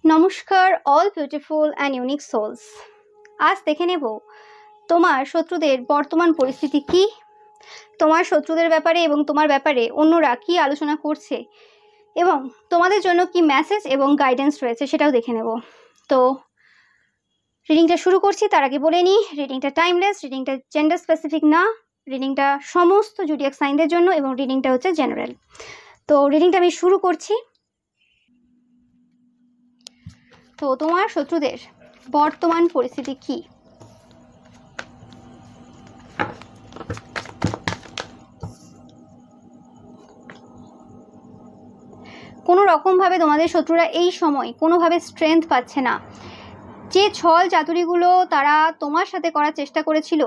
নমস্কার all beautiful and unique souls. আজ দেখে নেব তোমার শত্রুদের বর্তমান পরিস্থিতি কি, তোমার শত্রুদের ব্যাপারে এবং তোমার ব্যাপারে অন্যরা কি আলোচনা করছে এবং তোমাদের জন্য কি মেসেজ এবং গাইডেন্স রয়েছে সেটাও দেখে নেব। তো রিডিংটা শুরু করছি। তার আগে বলে নিই, রিডিংটা টাইমলেস, রিডিংটা জেন্ডার স্পেসিফিক না, রিডিংটা সমস্ত জুডিয়াক সাইনদের জন্য এবং রিডিংটা হচ্ছে জেনারেল। তো রিডিংটা আমি শুরু করছি। তো তোমার শত্রুদের বর্তমান পরিস্থিতি কি? কোনো রকমভাবে তোমাদের শত্রুরা এই সময় কোনোভাবে স্ট্রেংথ পাচ্ছে না। যে ছল চাতুরিগুলো তারা তোমার সাথে করার চেষ্টা করেছিল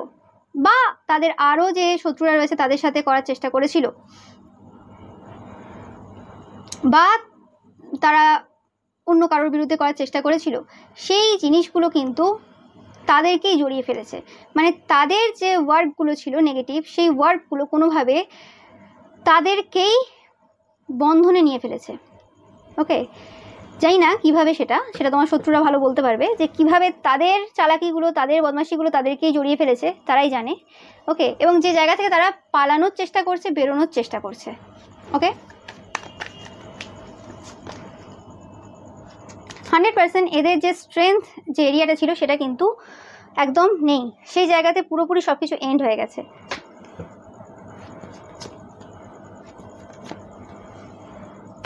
বা তাদের আরও যে শত্রুরা রয়েছে তাদের সাথে করার চেষ্টা করেছিল বা তারা অন্য কারোর বিরুদ্ধে করার চেষ্টা করেছিল, সেই জিনিসগুলো কিন্তু তাদেরকেই জড়িয়ে ফেলেছে। মানে তাদের যে ওয়ার্কগুলো ছিল নেগেটিভ, সেই ওয়ার্কগুলো কোনোভাবে তাদেরকেই বন্ধনে নিয়ে ফেলেছে। ওকে, জানি না কীভাবে, সেটা তোমার শত্রুরা ভালো বলতে পারবে যে কিভাবে তাদের চালাকিগুলো, তাদের বদমাশিগুলো তাদেরকেই জড়িয়ে ফেলেছে, তারাই জানে। ওকে, এবং যে জায়গা থেকে তারা পালানোর চেষ্টা করছে, বেরোনোর চেষ্টা করছে। ওকে, 100% এদের যে স্ট্রেংথ যে এরিয়াটা ছিল সেটা কিন্তু একদম নেই, সেই জায়গাতে পুরোপুরি সব কিছু এন্ড হয়ে গেছে।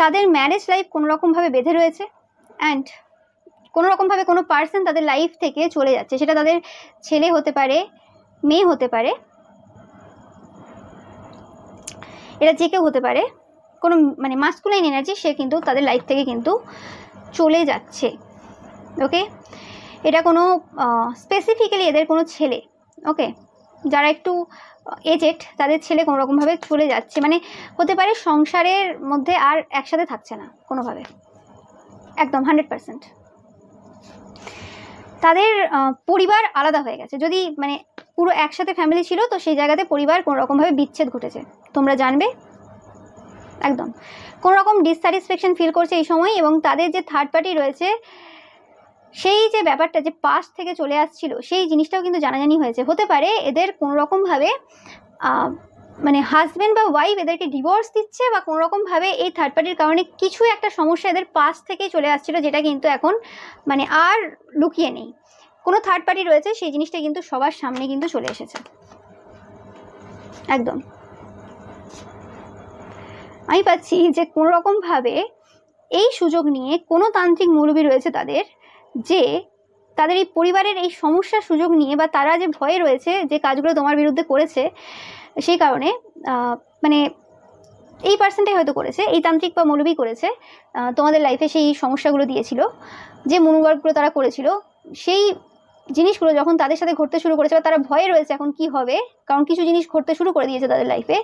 তাদের ম্যারেজ লাইফ কোনোরকমভাবে বেঁধে রয়েছে অ্যান্ড কোনোরকমভাবে কোনো পার্সন তাদের লাইফ থেকে চলে যাচ্ছে। সেটা তাদের ছেলে হতে পারে, মেয়ে হতে পারে, এটা যে কেউ হতে পারে। কোনো মানে মাস্কুলাইন এনার্জি, সে কিন্তু তাদের লাইফ থেকে কিন্তু চলে যাচ্ছে। ওকে, এটা কোনো স্পেসিফিক্যালি এদের কোনো ছেলে, ওকে, যারা একটু এজেড, তাদের ছেলে কোনোরকমভাবে চলে যাচ্ছে। মানে হতে পারে সংসারের মধ্যে আর একসাথে থাকছে না কোনোভাবে, একদম 100%। তাদের পরিবার আলাদা হয়ে গেছে। যদি মানে পুরো একসাথে ফ্যামিলি ছিল, তো সেই জায়গাতে পরিবার কোনোরকমভাবে বিচ্ছেদ ঘটেছে, তোমরা জানবে। একদম কোনোরকম ডিসস্যাটিসফ্যাকশন ফিল করছে এই সময়। এবং তাদের যে থার্ড পার্টি রয়েছে, সেই যে ব্যাপারটা যে পাস্ট থেকে চলে আসছিল, সেই জিনিসটাও কিন্তু জানাজানি হয়েছে। হতে পারে এদের কোনোরকমভাবে মানে হাজব্যান্ড বা ওয়াইফ এদেরকে ডিভোর্স দিচ্ছে, বা কোনোরকমভাবে এই থার্ড পার্টির কারণে কিছু একটা সমস্যা এদের পাস্ট থেকেই চলে আসছিল, যেটা কিন্তু এখন মানে আর লুকিয়ে নেই। কোনো থার্ড পার্টি রয়েছে, সেই জিনিসটা কিন্তু সবার সামনে কিন্তু চলে এসেছে। একদম আমি পাচ্ছি যে কোনোরকমভাবে এই সুযোগ নিয়ে কোনো তান্ত্রিক মৌলবী রয়েছে তাদের, যে তাদের এই পরিবারের এই সমস্যার সুযোগ নিয়ে, বা তারা যে ভয়ে রয়েছে যে কাজগুলো তোমার বিরুদ্ধে করেছে, সেই কারণে মানে এই পার্সনটাই হয়তো করেছে, এই তান্ত্রিক বা মৌলবী করেছে, তোমাদের লাইফে সেই সমস্যাগুলো দিয়েছিল, যে মনোভাবগুলো তারা করেছিল, সেই জিনিসগুলো যখন তাদের সাথে ঘটতে শুরু করেছে, বা তারা ভয়ে রয়েছে এখন কি হবে, কারণ কিছু জিনিস ঘটতে শুরু করে দিয়েছে তাদের লাইফে,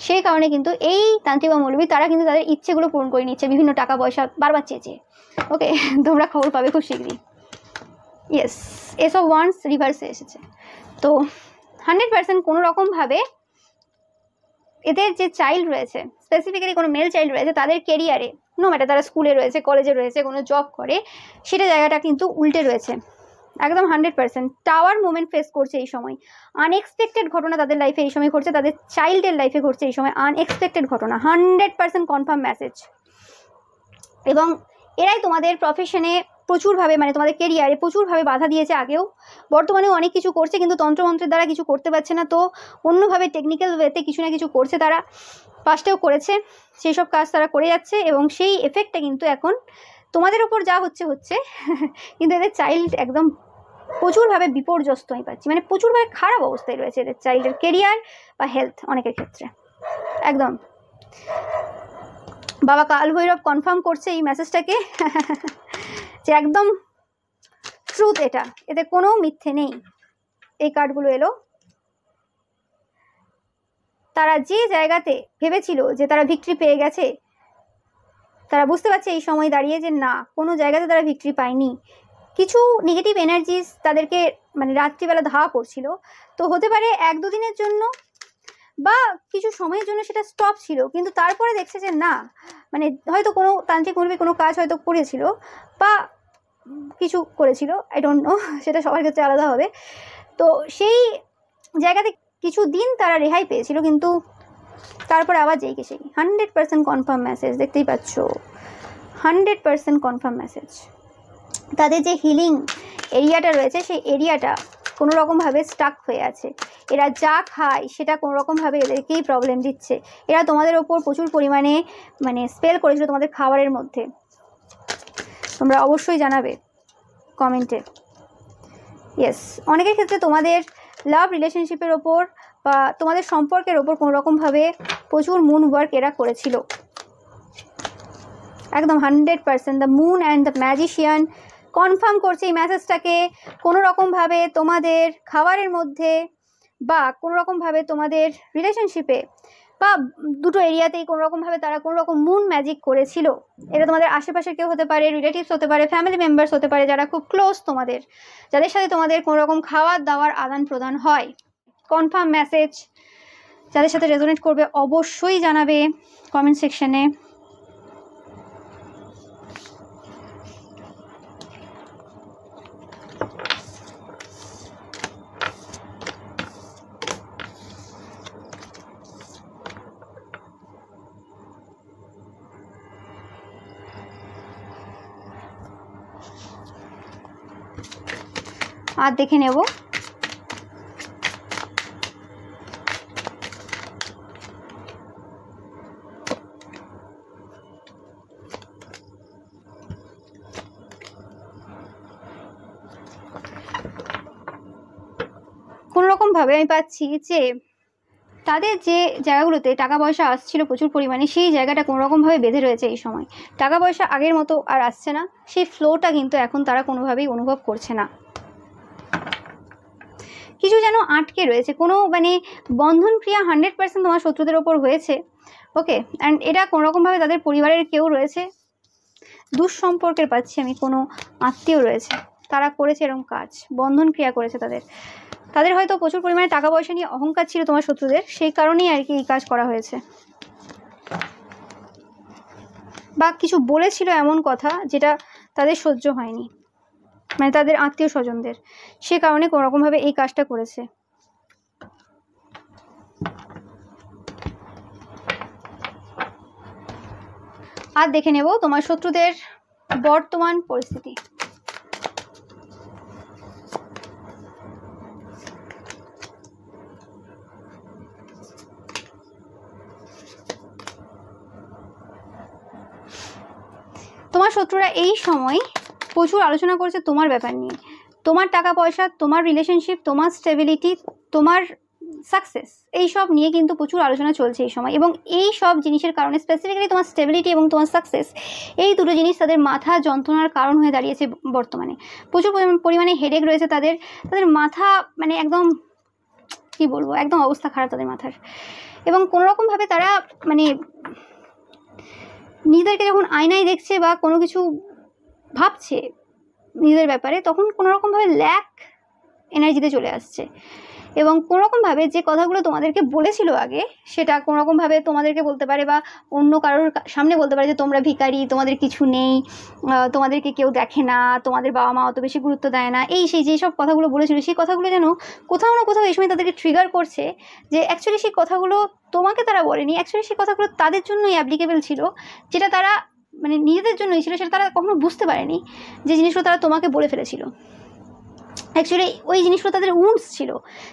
সেই কারণে কিন্তু এই তান্ত্রিক বা মৌলবী তারা কিন্তু তাদের ইচ্ছেগুলো পূরণ করে নিচ্ছে, বিভিন্ন টাকা পয়সা বারবার চেয়েছে। ওকে, তোমরা খবর পাবে খুব শীঘ্রই। ইয়েস, এস অফ ওয়ান্স রিভার্সে এসেছে। তো 100% কোনো রকমভাবে এদের যে চাইল্ড রয়েছে, স্পেসিফিক্যালি কোনো মেল চাইল্ড রয়েছে, তাদের কেরিয়ারে, নো ম্যাটার তারা স্কুলে রয়েছে, কলেজে রয়েছে, কোনো জব করে, সেটা জায়গাটা কিন্তু উল্টে রয়েছে। একদম 100% টাওয়ার মুভমেন্ট ফেস করছে এই সময়। আনএক্সপেক্টেড ঘটনা তাদের লাইফে এই সময় ঘটছে, তাদের চাইল্ডের লাইফে ঘটছে এই সময় আনএক্সপেক্টেড ঘটনা, 100% কনফার্ম মেসেজ। এবং এরাই তোমাদের প্রফেশনে প্রচুরভাবে, মানে তোমাদের কেরিয়ারে প্রচুরভাবে বাধা দিয়েছে আগেও, বর্তমানেও অনেক কিছু করছে, কিন্তু তন্ত্রমন্ত্রের দ্বারা কিছু করতে পারছে না। তো অন্যভাবে টেকনিক্যাল ওয়েতে কিছু না কিছু করছে তারা, পাস্টেও করেছে, সেই সব কাজ তারা করে যাচ্ছে। এবং সেই এফেক্টটা কিন্তু এখন তোমাদের ওপর যা হচ্ছে কিন্তু এদের চাইল্ড একদম প্রচুরভাবে বিপর্যস্ত আমি পাচ্ছি, মানে প্রচুরভাবে খারাপ অবস্থায় রয়েছে এদের চাইল্ডের কেরিয়ার বা হেলথ অনেকের ক্ষেত্রে। একদম বাবা কাল ভৈরব কনফার্ম করছে এই মেসেজটাকে যে একদম ট্রুথ, এটা, এতে কোনো মিথ্যে নেই। এই কার্ডগুলো এলো, তারা যে জায়গাতে ভেবেছিল যে তারা ভিক্টরি পেয়ে গেছে, তারা বুঝতে পারছে এই সময় দাঁড়িয়ে যে না, কোনো জায়গাতে তারা ভিক্টরি পায়নি। কিছু নেগেটিভ এনার্জিস তাদেরকে মানে রাত্রিবেলা ধাওয়া করছিল। তো হতে পারে 1-2 দিনের জন্য বা কিছু সময়ের জন্য সেটা স্টপ ছিল, কিন্তু তারপরে দেখছে যে না, মানে হয়তো কোনো তান্ত্রিক মৌলবী কোনো কাজ হয়তো করেছিল, বা কিছু করেছিল, আই ডোন্ট নো, সেটা সবার ক্ষেত্রে আলাদা হবে। তো সেই জায়গাতে কিছু দিন তারা রেহাই পেয়েছিল, কিন্তু তারপরে আবার যেই কে সেই 100% কনফার্ম মেসেজ, দেখতেই পাচ্ছ 100% কনফার্ম মেসেজ। তাদের যে হিলিং এরিয়াটা রয়েছে সেই এরিয়াটা কোনো রকমভাবে স্টাক হয়ে আছে। এরা যা খায় সেটা কোনো রকমভাবে এদেরকেই প্রবলেম দিচ্ছে। এরা তোমাদের ওপর প্রচুর পরিমাণে মানে স্পেল করেছিল তোমাদের খাবারের মধ্যে। তোমরা অবশ্যই জানাবে কমেন্টে। ইয়েস, অনেকের ক্ষেত্রে তোমাদের লাভ রিলেশনশিপের ওপর বা তোমাদের সম্পর্কের ওপর কোনো রকমভাবে প্রচুর মুন ওয়ার্ক এরা করেছিল। একদম 100%। The moon and the magician confirm করছে এই মেসেজটাকে। কোনো রকমভাবে তোমাদের খাবারের মধ্যে বা কোনো রকমভাবে তোমাদের রিলেশনশিপে বা দুটো এরিয়াতেই কোনো রকমভাবে তারা কোনো রকম মুন ম্যাজিক করেছিল। এটা তোমাদের আশেপাশের কেউ হতে পারে, রিলেটিভস হতে পারে, ফ্যামিলি মেম্বার্স হতে পারে, যারা খুব ক্লোজ তোমাদের, যাদের সাথে তোমাদের কোনো রকম খাওয়ার দাওয়ার আদান প্রদান হয়। কনফার্ম মেসেজ যাদের সাথে রেজোনেট করবে অবশ্যই জানাবে কমেন্ট সেকশনে। আর দেখে নেব কোনোরকমভাবে আমি পাচ্ছি যে তাদের যে জায়গাগুলোতে টাকা পয়সা আসছিল প্রচুর পরিমাণে, সেই জায়গাটা কোনোরকমভাবে বেঁধে রয়েছে এই সময়। টাকা পয়সা আগের মতো আর আসছে না, সেই ফ্লোটা কিন্তু এখন তারা কোনোভাবেই অনুভব করছে না। কিছু যেন আটকে রয়েছে, কোনো মানে বন্ধন ক্রিয়া 100% তোমার শত্রুদের ওপর হয়েছে। ওকে, অ্যান্ড এটা কোনোরকমভাবে তাদের পরিবারের কেউ রয়েছে, দুঃসম্পর্কের পাচ্ছি আমি, কোনো আত্মীয় রয়েছে, তারা করেছে এরকম কাজ, বন্ধন ক্রিয়া করেছে তাদের হয়তো প্রচুর পরিমাণে টাকা পয়সা নিয়ে অহংকার ছিল তোমার শত্রুদের, সেই কারণেই আর কি এই কাজ করা হয়েছে। বা কিছু বলেছিল এমন কথা যেটা তাদের সহ্য হয়নি, মানে তাদের আত্মীয় স্বজনদের, সে কারণে কোনোরকমভাবে এই কাজটা করেছে। আর দেখে নেব তোমার শত্রুদের বর্তমান পরিস্থিতি। তোমার শত্রুরা এই সময় প্রচুর আলোচনা করছে তোমার ব্যাপার নিয়ে, তোমার টাকা পয়সা, তোমার রিলেশনশিপ, তোমার স্টেবিলিটি, তোমার সাকসেস, এই সব নিয়ে কিন্তু প্রচুর আলোচনা চলছে এই সময়। এবং এই সব জিনিসের কারণে স্পেসিফিক্যালি তোমার স্টেবিলিটি এবং তোমার সাকসেস, এই দুটো জিনিস তাদের মাথা যন্ত্রণার কারণ হয়ে দাঁড়িয়েছে বর্তমানে। প্রচুর পরিমাণে হেডেক রয়েছে তাদের মাথা, মানে একদম কি বলবো, একদম অবস্থা খারাপ তাদের মাথার। এবং কোনোরকমভাবে তারা মানে নিজেদেরকে যখন আয়নায় দেখছে বা কোনো কিছু ভাবছে নিজেদের ব্যাপারে, তখন কোনোরকমভাবে ল্যাক এনার্জিতে চলে আসছে। এবং কোনোরকমভাবে যে কথাগুলো তোমাদেরকে বলেছিল আগে, সেটা কোনোরকমভাবে তোমাদেরকে বলতে পারে বা অন্য কারোর সামনে বলতে পারে যে তোমরা ভিখারি, তোমাদের কিছু নেই, তোমাদেরকে কেউ দেখে না, তোমাদের বাবা মা অত বেশি গুরুত্ব দেয় না, এই সেই যেসব কথাগুলো বলেছিল, সেই কথাগুলো যেন কোথাও না কোথাও এই সময় তাদেরকে ট্রিগার করছে যে অ্যাকচুয়ালি সেই কথাগুলো তোমাকে তারা বলেনি, অ্যাকচুয়ালি সেই কথাগুলো তাদের জন্যই অ্যাপ্লিকেবল ছিল, যেটা তারা মানে নিজেদের জন্যই ছিল, সেটা তারা কখনো বুঝতে পারেনি যে জিনিসগুলো তারা তোমাকে বলে ফেলেছিল। অ্যাকচুয়ালি ওই জিনিসগুলো তাদের উন্স ছিল,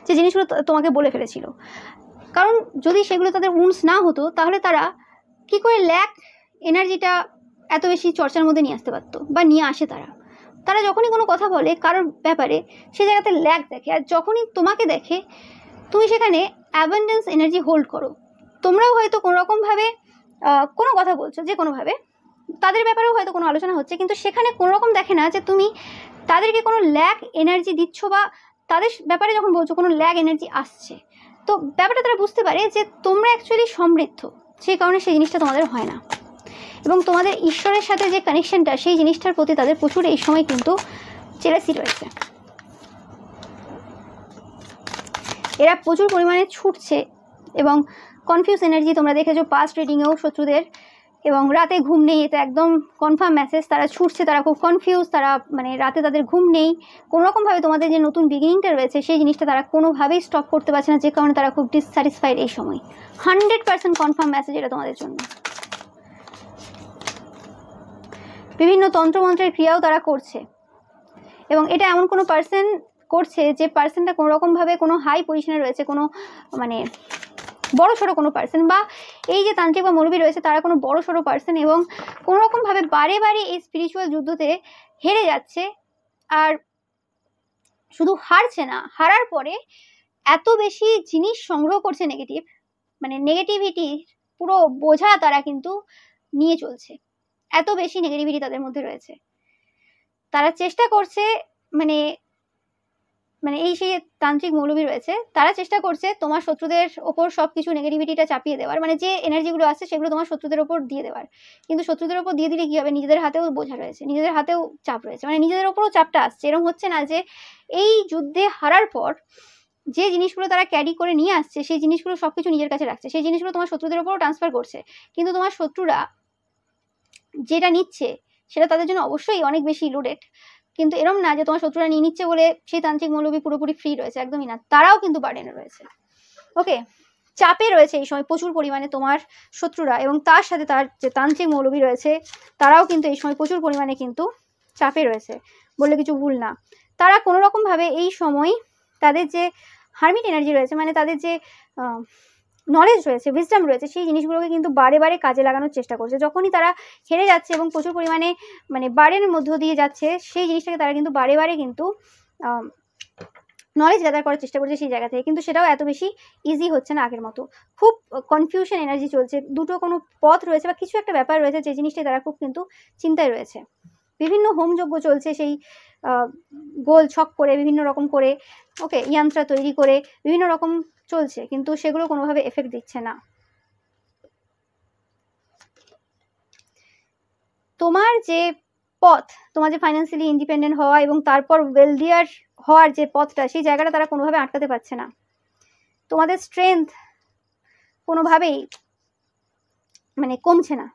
যে জিনিসগুলো তোমাকে বলে ফেলেছিল। কারণ যদি সেগুলো তাদের উন্স না হতো, তাহলে তারা কী করে ল্যাক এনার্জিটা এত বেশি চর্চার মধ্যে নিয়ে আসতে পারতো বা নিয়ে আসে। তারা যখনই কোনো কথা বলে কারোর ব্যাপারে, সে জায়গাতে ল্যাক দেখে, আর যখনই তোমাকে দেখে তুমি সেখানে অ্যাবান্ডেন্স এনার্জি হোল্ড করো। তোমরাও হয়তো কোনোরকমভাবে কোনো কথা বলছো, যে কোনোভাবে তাদের ব্যাপারেও হয়তো কোনো আলোচনা হচ্ছে, কিন্তু সেখানে কোনোরকম দেখে না যে তুমি তাদেরকে কোনো ল্যাক এনার্জি দিচ্ছ বা তাদের ব্যাপারে যখন বলছো কোনো ল্যাক এনার্জি আসছে, তো ব্যাপারটা তারা বুঝতে পারে যে তোমরা অ্যাকচুয়ালি সমৃদ্ধ, সেই কারণে সেই জিনিসটা তোমাদের হয় না। এবং তোমাদের ঈশ্বরের সাথে যে কানেকশনটা, সেই জিনিসটার প্রতি তাদের প্রচুর এই সময় কিন্তু জেলাসি রয়েছে। এরা প্রচুর পরিমাণে ছুটছে এবং কনফিউজ এনার্জি তোমরা দেখেছো পাস্ট রিডিংয়েও শত্রুদের এবং রাতে ঘুম নেই, এটা একদম কনফার্ম মেসেজ। তারা ছুটছে, তারা খুব কনফিউজ, তারা মানে রাতে তাদের ঘুম নেই। কোনোরকমভাবে তোমাদের যে নতুন বিগিনিংটা রয়েছে সেই জিনিসটা তারা কোনোভাবেই স্টপ করতে পারছে না, যে কারণে তারা খুব ডিসস্যাটিসফাইড এই সময়। 100% কনফার্ম মেসেজ এটা তোমাদের জন্য। বিভিন্ন তন্ত্রমন্ত্রের ক্রিয়াও তারা করছে, এবং এটা এমন কোনো পার্সন করছে যে পার্সনটা কোনো রকমভাবে কোনো হাই পজিশনে রয়েছে, কোনো মানে বড় সড়ো কোনো পার্সন, বা এই যে তান্ত্রিক বা মৌলবী রয়েছে তারা কোনো বড় সড়ো পার্সন, এবং কোনো রকমভাবে বারে বারে এই স্পিরিচুয়াল যুদ্ধতে হেরে যাচ্ছে। আর শুধু হারছে না, হারার পরে এত বেশি জিনিস সংগ্রহ করছে নেগেটিভ, মানে নেগেটিভিটি পুরো বোঝা তারা কিন্তু নিয়ে চলছে। এত বেশি নেগেটিভিটি তাদের মধ্যে রয়েছে। তারা চেষ্টা করছে মানে মানে এই সেই তান্ত্রিক মৌলবী রয়েছে, তারা চেষ্টা করছে তোমার শত্রুদের ওপর সবকিছু নেগেটিভিটিটা চাপিয়ে দেওয়ার, মানে যে এনার্জিগুলো আছে সেগুলো তোমার শত্রুদের ওপর দিয়ে দেওয়ার। কিন্তু শত্রুদের ওপর দিয়ে দিলে কি হবে, নিজেদের হাতেও বোঝা রয়েছে, নিজেদের হাতেও চাপ রয়েছে, মানে নিজেদের ওপরও চাপটা আসছে। এরকম হচ্ছে না যে এই যুদ্ধে হারার পর যে জিনিসগুলো তারা ক্যারি করে নিয়ে আসছে সেই জিনিসগুলো সবকিছু নিজের কাছে রাখছে, সেই জিনিসগুলো তোমার শত্রুদের ওপরও ট্রান্সফার করছে, কিন্তু তোমার শত্রুরা যেটা নিচ্ছে সেটা তাদের জন্য অবশ্যই অনেক বেশি লোডেড। কিন্তু এরম না যে তোমার শত্রুরা নিয়ে নিচ্ছে বলে সেই তান্ত্রিক মৌলবী পুরোপুরি ফ্রি রয়েছে, একদমই না, তারাও কিন্তু বার্ডেনে রয়েছে। ওকে, চাপে রয়েছে এই সময় প্রচুর পরিমাণে তোমার শত্রুরা, এবং তার সাথে তার যে তান্ত্রিক মৌলবী রয়েছে তারাও কিন্তু এই সময় প্রচুর পরিমাণে কিন্তু চাপে রয়েছে, বললে কিছু ভুল না। তারা কোনো রকমভাবে এই সময় তাদের যে হারমিট এনার্জি রয়েছে, মানে তাদের যে নলেজ রয়েছে, উইজডম রয়েছে, সেই জিনিসগুলোকে কিন্তু বারে বারে কাজে লাগানোর চেষ্টা করছে। যখনই তারা হেরে যাচ্ছে এবং প্রচুর পরিমাণে মানে বারের মধ্য দিয়ে যাচ্ছে, সেই জিনিসটাকে তারা কিন্তু বারে বারে কিন্তু নলেজ গ্যাদার করার চেষ্টা করছে সেই জায়গা থেকে, কিন্তু সেটাও এত বেশি ইজি হচ্ছে না আগের মতো। খুব কনফিউশন এনার্জি চলছে, দুটো কোনো পথ রয়েছে বা কিছু একটা ব্যাপার রয়েছে যে জিনিসটাই তারা খুব কিন্তু চিন্তায় রয়েছে। বিভিন্ন হোমযজ্ঞ চলছে সেই গোল ছক করে, বিভিন্ন রকম করে, ওকে, যন্ত্র তৈরি করে বিভিন্ন রকম চলছে, কিন্তু সেগুলো কোনোভাবে এফেক্ট দিচ্ছে না। তোমার যে পথ, তোমার যে ফাইন্যান্সিয়ালি ইন্ডিপেন্ডেন্ট হওয়া এবং তারপর ওয়েলদিয়ার হওয়ার যে পথটা, সেই জায়গাটা তারা কোনোভাবে আটকাতে পারছে না। তোমাদের স্ট্রেংথ কোনোভাবেই মানে কমছে না,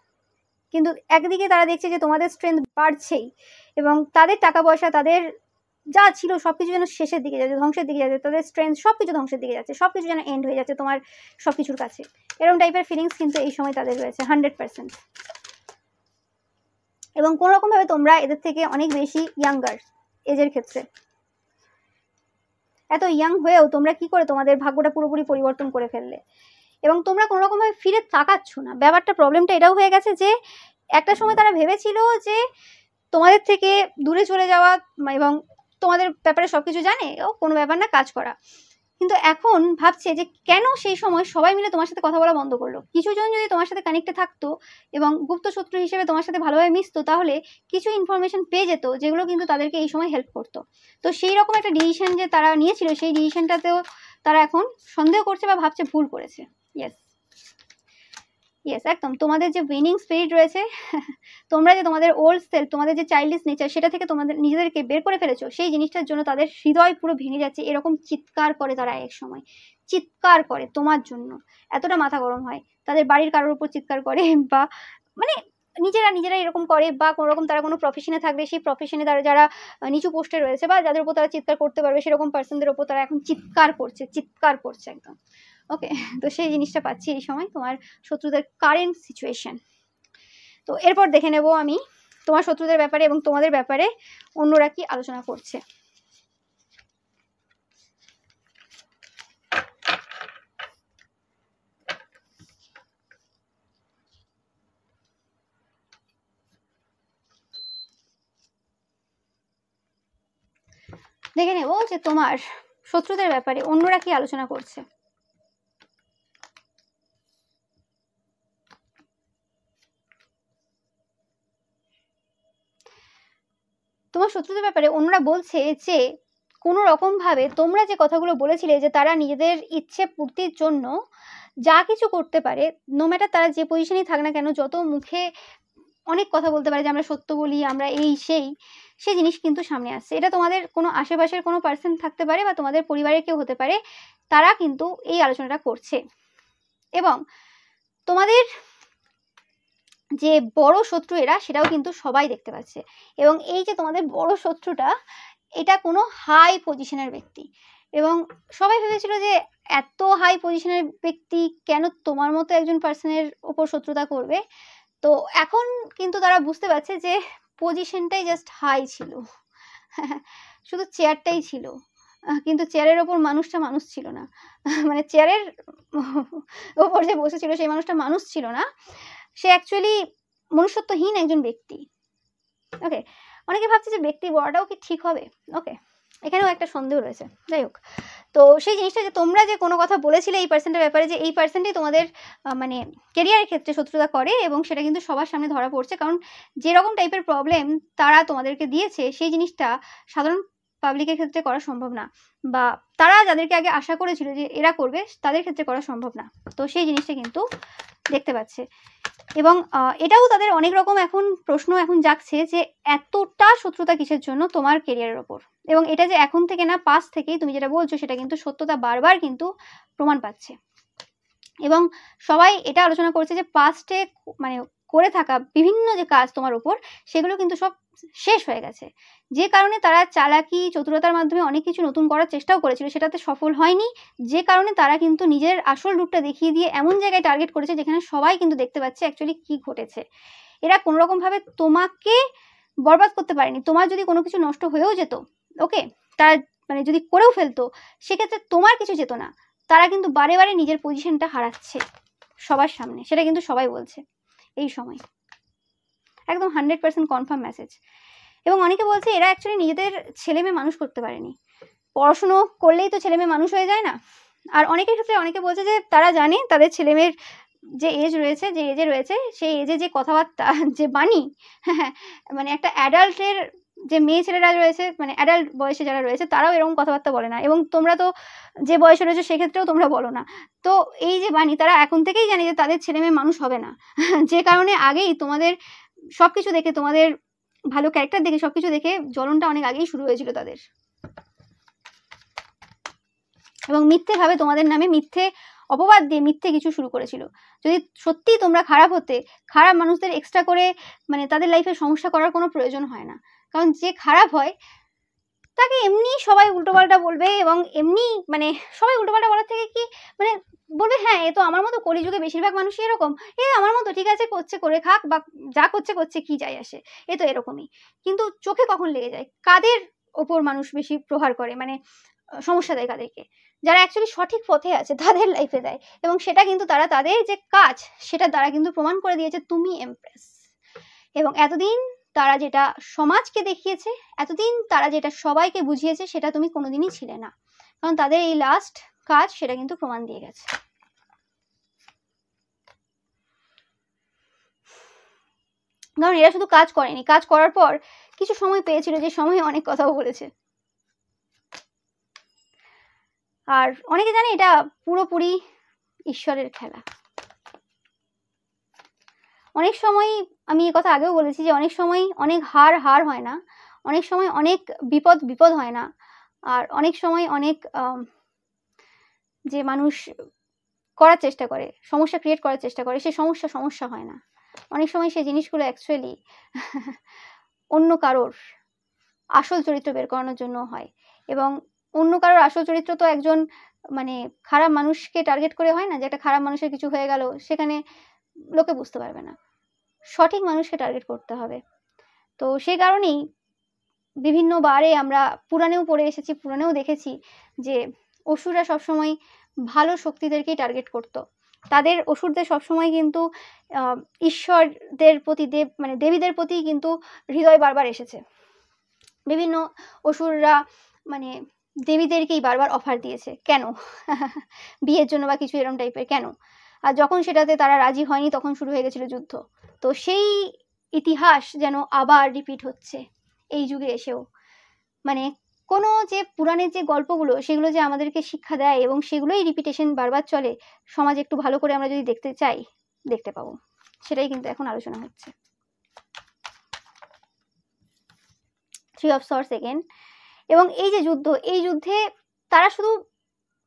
কিন্তু একদিকে তারা দেখছে যে তোমাদের স্ট্রেংথ বাড়ছেই, এবং তাদের টাকা পয়সা, তাদের যা ছিল সবকিছু যেন শেষের দিকে যাচ্ছে, ধ্বংসের দিকে যাচ্ছে, তাদের স্ট্রেংথ সবকিছু ধ্বংসের দিকে যাচ্ছে, সবকিছু যেন এন্ড হয়ে যাচ্ছে তোমার সবকিছুর কাছে। এরকম টাইপের ফিলিংস কিন্তু এই সময় তাদের রয়েছে 100%। এবং কোনো রকমভাবে তোমরা এদের থেকে অনেক বেশি ইয়াঙ্গার এজের ক্ষেত্রে। এত ইয়াং হয়েও তোমরা কি করে তোমাদের ভাগ্যটা পুরোপুরি পরিবর্তন করে ফেললে, এবং তোমরা কোনো রকমভাবে ফিরে তাকাচ্ছ না। ব্যাপারটা প্রবলেমটা এটাও হয়ে গেছে যে একটা সময় তারা ভেবেছিল যে তোমাদের থেকে দূরে চলে যাওয়া এবং তোমাদের ব্যাপারে সবকিছু জানে, ও কোনো ব্যাপার না, কাজ করা। কিন্তু এখন ভাবছে যে কেন সেই সময় সবাই মিলে তোমার সাথে কথা বলা বন্ধ করলো। কিছুজন যদি তোমার সাথে কানেক্টে থাকতো এবং গুপ্ত শত্রু হিসেবে তোমার সাথে ভালোভাবে মিশতো, তাহলে কিছু ইনফরমেশন পেয়ে যেত যেগুলো কিন্তু তাদেরকে এই সময় হেল্প করতো। তো সেই রকম একটা ডিসিশন যে তারা নিয়েছিল, সেই ডিসিশনটাতেও তারা এখন সন্দেহ করছে বা ভাবছে ভুল করেছে। ইয়েস ইয়েস, একদম তোমাদের যে উইনিং স্পিরিট রয়েছে, তোমরা যে তোমাদের ওল্ড সেলফ, তোমাদের যে চাইল্ডিশ নেচার, সেটা থেকে তোমাদের নিজেদেরকে বের করে ফেলেছো, সেই জিনিসটার জন্য তাদের হৃদয় পুরো ভেঙে যাচ্ছে। এরকম চিৎকার করে তারা, এক সময় চিৎকার করে তোমার জন্য, এতটা মাথা গরম হয়। তাদের বাড়ির কারোর উপর চিৎকার করে, বা মানে নিজেরা এরকম করে, বা কোনো রকম তারা কোনো প্রফেশনে থাকলে সেই প্রফেশনে তারা যারা নিচু পোস্টে রয়েছে বা যাদের উপর তারা চিৎকার করতে পারবে, সেরকম পার্সনদের উপর তারা এখন চিৎকার করছে একদম। ওকে, তো সেই জিনিসটা পাচ্ছি এই সময় তোমার শত্রুদের কারেন্ট সিচুয়েশন। তো এরপর দেখে নেব আমি তোমার শত্রুদের ব্যাপারে এবং তোমাদের ব্যাপারে অন্যরা কি আলোচনা করছে। দেখে নেব যে তোমার শত্রুদের ব্যাপারে অন্যরা কি আলোচনা করছে। তোমার শত্রুদের ব্যাপারে অন্যরা বলছে যে কোনো রকমভাবে তোমরা যে কথাগুলো বলেছিলে যে তারা নিজেদের ইচ্ছে পূর্তির জন্য যা কিছু করতে পারে, নো ম্যাটার তারা যে পজিশনেই থাক না কেন, যত মুখে অনেক কথা বলতে পারে যে আমরা সত্য বলি, আমরা এই সেই জিনিস কিন্তু সামনে আসছে। এটা তোমাদের কোনো আশেপাশের কোনো পার্সন থাকতে পারে বা তোমাদের পরিবারের কেউ হতে পারে, তারা কিন্তু এই আলোচনাটা করছে। এবং তোমাদের যে বড় শত্রু এরা, সেটাও কিন্তু সবাই দেখতে পাচ্ছে। এবং এই যে তোমাদের বড় শত্রুটা, এটা কোনো হাই পজিশনের ব্যক্তি, এবং সবাই ভেবেছিল যে এত হাই পজিশনের ব্যক্তি কেন তোমার মতো একজন পার্সনের ওপর শত্রুতা করবে। তো এখন কিন্তু তারা বুঝতে পারছে যে পজিশনটাই জাস্ট হাই ছিল, শুধু চেয়ারটাই ছিল, কিন্তু চেয়ারের ওপর মানুষটা মানুষ ছিল না। মানে চেয়ারের ওপর যে বসেছিল সেই মানুষটা মানুষ ছিল না, সে অ্যাকচুয়ালি মনুষ্যত্বহীন একজন ব্যক্তি। ওকে, অনেকে ভাবছে যে ব্যক্তি বলাটাও কি ঠিক হবে। ওকে, এখানেও একটা সন্দেহ রয়েছে। যাই হোক, তো সেই জিনিসটা যে তোমরা যে কোনো কথা বলেছিলে এই পার্সেন্টের ব্যাপারে, যে এই পার্সেন্টই তোমাদের মানে কেরিয়ারের ক্ষেত্রে শত্রুতা করে, এবং সেটা কিন্তু সবার সামনে ধরা পড়ছে। কারণ যেরকম টাইপের প্রবলেম তারা তোমাদেরকে দিয়েছে, সেই জিনিসটা সাধারণ পাবলিকের ক্ষেত্রে করা সম্ভব না, বা তারা যাদেরকে আগে আশা করেছিল যে এরা করবে তাদের ক্ষেত্রে করা সম্ভব না। তো সেই জিনিসটা কিন্তু দেখতে পাচ্ছে, এবং এটাও তাদের অনেক রকম এখন প্রশ্ন এখন জাগছে যে এতটা শত্রুতা কিসের জন্য তোমার কেরিয়ারের ওপর। এবং এটা যে এখন থেকে না, পাস্ট থেকেই তুমি যেটা বলছো সেটা কিন্তু সত্যতা বারবার কিন্তু প্রমাণ পাচ্ছে। এবং সবাই এটা আলোচনা করছে যে পাস্টে মানে করে থাকা বিভিন্ন যে কাজ তোমার উপর, সেগুলো কিন্তু সব শেষ হয়ে গেছে। যে কারণে তারা চালাকি চতুরতার মাধ্যমে অনেক কিছু নতুন করার চেষ্টাও করেছিল, সেটাতে সফল হয়নি। যে কারণে তারা কিন্তু নিজের আসল রূপটা দেখিয়ে দিয়ে এমন জায়গায় টার্গেট করেছে যেখানে সবাই কিন্তু দেখতে পাচ্ছে অ্যাকচুয়ালি কি ঘটেছে। এরা কোনোরকমভাবে তোমাকে বরবাদ করতে পারেনি। তোমার যদি কোনো কিছু নষ্ট হয়েও যেত, ওকে, তার মানে যদি করেও ফেলতো, সেক্ষেত্রে তোমার কিছু যেত না। তারা কিন্তু বারে বারে নিজের পজিশনটা হারাচ্ছে সবার সামনে, সেটা কিন্তু সবাই বলছে এই সময়, একদম 100% কনফার্ম মেসেজ। এবং অনেকে বলছে এরা অ্যাকচুয়ালি নিজেদের ছেলে মেয়ে মানুষ করতে পারেনি। পড়াশুনো করলেই তো ছেলে মেয়ে মানুষ হয়ে যায় না। আর অনেকের ক্ষেত্রে অনেকে বলছে যে তারা জানে তাদের ছেলে মেয়ের যে এজ রয়েছে, যে এজে রয়েছে, সেই এজে যে কথাবার্তা, যে বাণী, মানে একটা অ্যাডাল্টের যে মেয়ে ছেলেরা রয়েছে, মানে অ্যাডাল্ট বয়সে যারা রয়েছে, তারাও এরকম কথাবার্তা বলে না। এবং তোমরা তো যে বয়সে রয়েছে সেক্ষেত্রেও তোমরা বলো না। তো এই যে বাণী, তারা এখন থেকেই জানে যে তাদের ছেলে মেয়ে মানুষ হবে না। যে কারণে আগেই তোমাদের সব কিছু দেখে, তোমাদের ভালো ক্যারেক্টার দেখে, সব কিছু দেখে জ্বলনটা অনেক আগেই শুরু হয়েছিল তাদের। এবং মিথ্যেভাবে তোমাদের নামে মিথ্যে অপবাদ দিয়ে মিথ্যে কিছু শুরু করেছিল। যদি সত্যিই তোমরা খারাপ হতে, খারাপ মানুষদের এক্সট্রা করে মানে তাদের লাইফে সমস্যা করার কোনো প্রয়োজন হয় না। কারণ যে খারাপ হয় তাকে এমনি সবাই উল্টোপাল্টা বলবে, এবং এমনি মানে সবাই উল্টোপাল্টা বলার থেকে কি মানে বলবে, হ্যাঁ এ তো আমার মতো, কলিযুগে বেশিরভাগ মানুষই এরকম, এ আমার মতো, ঠিক আছে করছে করে খাক, বা যা করছে করছে, কি যায় আসে, এ তো এরকমই। কিন্তু চোখে কখন লেগে যায়, কাদের ওপর মানুষ বেশি প্রহার করে, মানে সমস্যা দেয় কাদেরকে, যারা অ্যাকচুয়ালি সঠিক পথে আছে তাদের লাইফে দেয়। এবং সেটা কিন্তু তারা তাদের যে কাজ সেটার দ্বারা কিন্তু প্রমাণ করে দিয়েছে তুমি এমপ্রেস। এবং এতদিন তারা যেটা সমাজকে দেখিয়েছে, এতদিন তারা যেটা সবাইকে বুঝিয়েছে, সেটা তুমি কোনোদিনই ছিলে না। কারণ তাদের এই লাস্ট কাজ সেটা কিন্তু প্রমাণ দিয়ে গেছে। কারণ এরা শুধু কাজ করেনি, কাজ করার পর কিছু সময় পেয়েছিল, যে সময় অনেক কথাও বলেছে। আর অনেকে জানে এটা পুরোপুরি ঈশ্বরের খেলা। অনেক সময় আমি এই কথা আগেও বলেছি যে অনেক সময় অনেক হার হয় না, অনেক সময় অনেক বিপদ হয় না, আর অনেক সময় অনেক যে মানুষ করার চেষ্টা করে, সমস্যা ক্রিয়েট করার চেষ্টা করে, সেই সমস্যা হয় না। অনেক সময় সেই জিনিসগুলো অ্যাকচুয়ালি অন্য কারোর আসল চরিত্র বের করানোর জন্য হয়। এবং অন্য কারোর আসল চরিত্র তো একজন মানে খারাপ মানুষকে টার্গেট করে হয় না, যে একটা খারাপ মানুষের কিছু হয়ে গেল সেখানে লোকে বুঝতে পারবে না, সঠিক মানুষকে টার্গেট করতে হবে। তো সেই কারণেই বিভিন্নবারে আমরা পুরাণেও পড়ে এসেছি, পুরাণেও দেখেছি যে অসুররা সবসময় ভালো শক্তিদেরকেই টার্গেট করত। তাদের অসুরদের সবসময় কিন্তু ঈশ্বরদের প্রতি, মানে দেবীদের প্রতি কিন্তু হৃদয় বারবার এসেছে। বিভিন্ন অসুররা মানে দেবীদেরকেই বারবার অফার দিয়েছে, কেন? বিয়ের জন্য বা কিছু এরকম টাইপের, কেন? আর যখন সেটাতে তারা রাজি হয়নি তখন শুরু হয়ে গেছিল যুদ্ধ। তো সেই ইতিহাস যেন আবার রিপিট হচ্ছে এই যুগে এসেও। মানে কোনো যে পুরাণের যে গল্পগুলো, সেগুলো যে আমাদেরকে শিক্ষা দেয় এবং সেগুলোই রিপিটেশন বারবার চলে, সমাজ একটু ভালো করে আমরা যদি দেখতে চাই, দেখতে পাবো। সেটাই কিন্তু এখন আলোচনা হচ্ছে। 3 of Swords again। এবং এই যে যুদ্ধ, এই যুদ্ধে তারা শুধু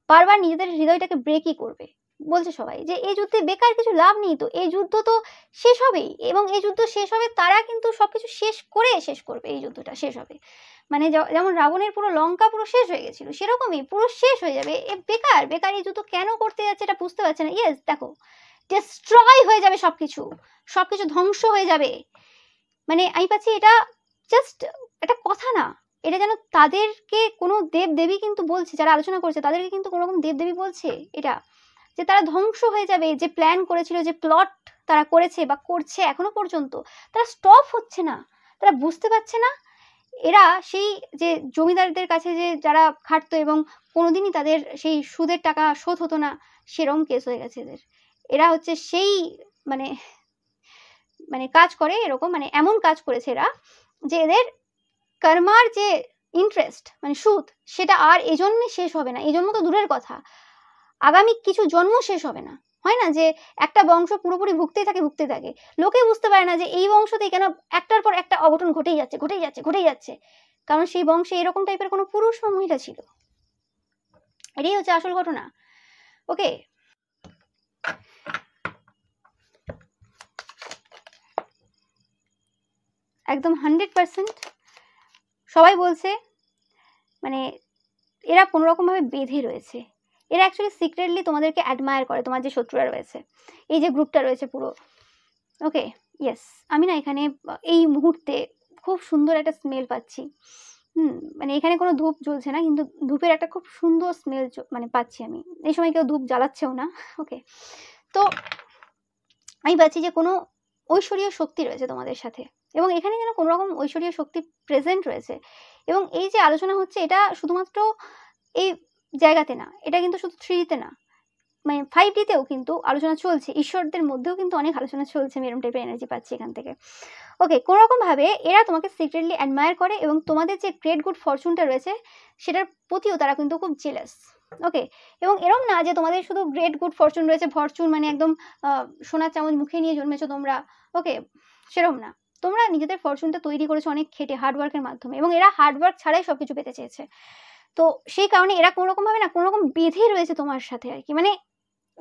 বারবার নিজেদের হৃদয়টাকে ব্রেকই করবে, বলছে সবাই যে এই যুদ্ধে বেকার কিছু লাভ নেই, তো এই যুদ্ধ তো শেষ হবেই, এবং এই যুদ্ধ শেষ হবে তারা কিন্তু সবকিছু শেষ করে শেষ করবে, এই যুদ্ধটা শেষ হবে। মানে যেমন রাবণের পুরো লঙ্কা পুরো শেষ হয়ে গেছিল, সেরকমই পুরো শেষ হয়ে যাবে। বেকার বেকার এই যুদ্ধ কেন করতে যাচ্ছে এটা বুঝতে পারছে না। ইয়েস, দেখো ডিস্ট্রয় হয়ে যাবে সবকিছু, সবকিছু ধ্বংস হয়ে যাবে। মানে আমি পাচ্ছি এটা জাস্ট একটা কথা না, এটা যেন তাদেরকে কোনো দেব দেবী কিন্তু বলছে, যারা আলোচনা করছে তাদেরকে কিন্তু কোনো রকম দেব দেবী বলছে এটা, যে তারা ধ্বংস হয়ে যাবে। যে প্ল্যান করেছিল, যে প্লট তারা করেছে বা করছে এখনো পর্যন্ত, তারা স্টপ হচ্ছে না, তারা বুঝতে পারছে না। এরা সেই যে জমিদারদের কাছে যে যারা খাটতো এবং কোনোদিনই তাদের সেই সুদের টাকা শোধ হতো না, সেরকম কেস হয়ে গেছে এদের। এরা হচ্ছে সেই মানে মানে কাজ করে এরকম, মানে এমন কাজ করেছে এরা যে এদের কর্মার যে ইন্টারেস্ট মানে সুদ, সেটা আর এই জন্মে শেষ হবে না। এই জন্ম তো দূরের কথা, আগামী কিছু জন্ম শেষ হবে না। হয় না যে একটা বংশ পুরোপুরি ভুগতেই থাকে ভুগতে থাকে, লোকে বুঝতে পারে না যে এই বংশতেই কেন একটার পর একটা অঘটন ঘটেই যাচ্ছে ঘটেই যাচ্ছে ঘটেই যাচ্ছে, কারণ সেই বংশে এরকম টাইপের কোনো পুরুষ বা মহিলা ছিল। এটাই হচ্ছে আসল ঘটনা। ওকে, একদম 100% সবাই বলছে মানে এরা কোনো রকম ভাবে বেঁধে রয়েছে। এরা অ্যাকচুয়ালি সিক্রেটলি তোমাদেরকে অ্যাডমায়ার করে, তোমার যে শত্রুরা রয়েছে, এই যে গ্রুপটা রয়েছে পুরো। ওকে, ইয়েস, আমি না এখানে এই মুহূর্তে খুব সুন্দর একটা স্মেল পাচ্ছি। মানে এখানে কোনো ধূপ জ্বলছে না, কিন্তু ধূপের একটা খুব সুন্দর স্মেল মানে পাচ্ছি আমি। এই সময় কেউ ধূপ জ্বালাচ্ছেও না। ওকে, তো আমি পাচ্ছি যে কোনো ঐশ্বরীয় শক্তি রয়েছে তোমাদের সাথে, এবং এখানে যেন কোনো রকম ঐশ্বরীয় শক্তি প্রেজেন্ট রয়েছে। এবং এই যে আলোচনা হচ্ছে এটা শুধুমাত্র এই জায়গাতে না, এটা কিন্তু শুধু 3D-তে না, মানে 5D-তেও কিন্তু আলোচনা চলছে। ঈশ্বরদের মধ্যেও কিন্তু অনেক আলোচনা চলছে, আমি এরকম টাইপের এনার্জি পাচ্ছি এখান থেকে। ওকে, কোনোরকমভাবে এরা তোমাকে সিক্রেটলি অ্যাডমায়ার করে, এবং তোমাদের যে গ্রেট গুড ফরচুনটা রয়েছে সেটার প্রতিও তারা কিন্তু খুব জেলাস। ওকে, এবং এরকম না যে তোমাদের শুধু গ্রেট গুড ফরচুন রয়েছে, ফরচুন মানে একদম সোনার চামচ মুখে নিয়ে জন্মেছো তোমরা। ওকে, সেরকম না, তোমরা নিজেদের ফরচুনটা তৈরি করেছো অনেক খেটে হার্ডওয়ার্কের মাধ্যমে, এবং এরা হার্ডওয়ার্ক ছাড়াই সব কিছু পেতে চেয়েছে। তো সেই কারণে এরা কোনোরকমভাবে না কোনোরকম বেঁধে রয়েছে তোমার সাথে আর কি, মানে